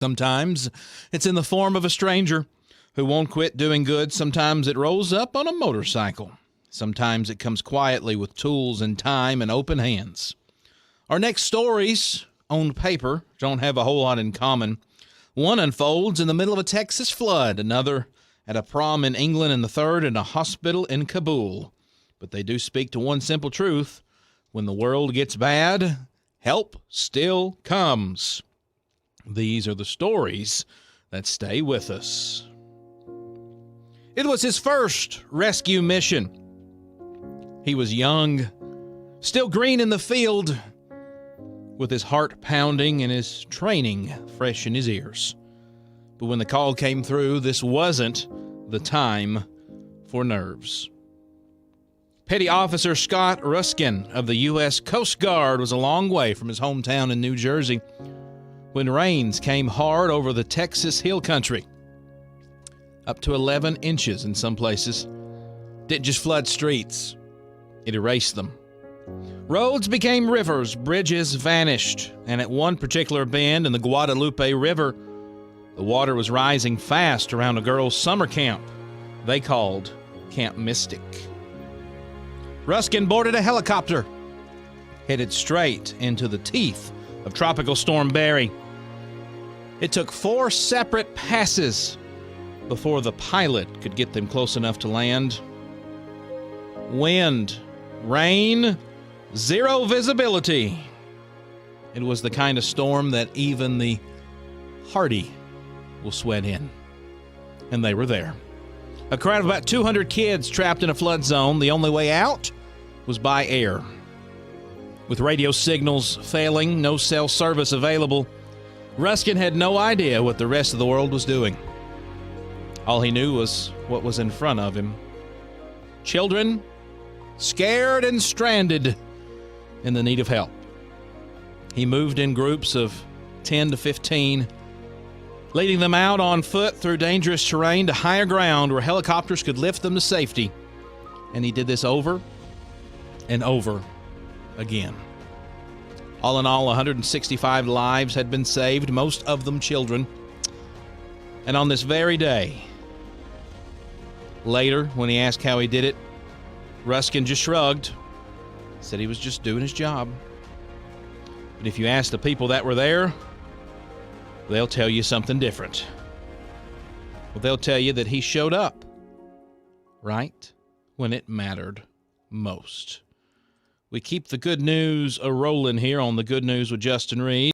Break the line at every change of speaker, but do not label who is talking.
Sometimes it's in the form of a stranger who won't quit doing good. Sometimes it rolls up on a motorcycle. Sometimes it comes quietly with tools and time and open hands. Our next stories, on paper, don't have a whole lot in common. One unfolds in the middle of a Texas flood, another at a prom in England, and the third in a hospital in Kabul. But they do speak to one simple truth. When the world gets bad, help still comes. These are the stories that stay with us. It was his first rescue mission. He was young, still green in the field, with his heart pounding and his training fresh in his ears. But when the call came through, this wasn't the time for nerves. Petty Officer Scott Ruskin of the U.S. Coast Guard was a long way from his hometown in New Jersey when rains came hard over the Texas hill country. Up to 11 inches in some places. Didn't just flood streets, it erased them. Roads became rivers, bridges vanished, and at one particular bend in the Guadalupe River, the water was rising fast around a girls' summer camp they called Camp Mystic. Ruskin boarded a helicopter, headed straight into the teeth of Tropical Storm Barry. It took 4 separate passes before the pilot could get them close enough to land. Wind, rain, zero visibility. It was the kind of storm that even the hardy will sweat in. And they were there. A crowd of about 200 kids trapped in a flood zone. The only way out was by air. With radio signals failing, no cell service available, Ruskin had no idea what the rest of the world was doing. All he knew was what was in front of him. Children, scared and stranded, in the need of help. He moved in groups of 10 to 15, leading them out on foot through dangerous terrain to higher ground where helicopters could lift them to safety. And he did this over and over again. All in all, 165 lives had been saved, most of them children. And on this very day, later, when he asked how he did it, Ruskin just shrugged, said he was just doing his job. But if you ask the people that were there, they'll tell you something different. Well, they'll tell you that he showed up right when it mattered most. We keep the good news a-rolling here on The Good News with Justin Reed.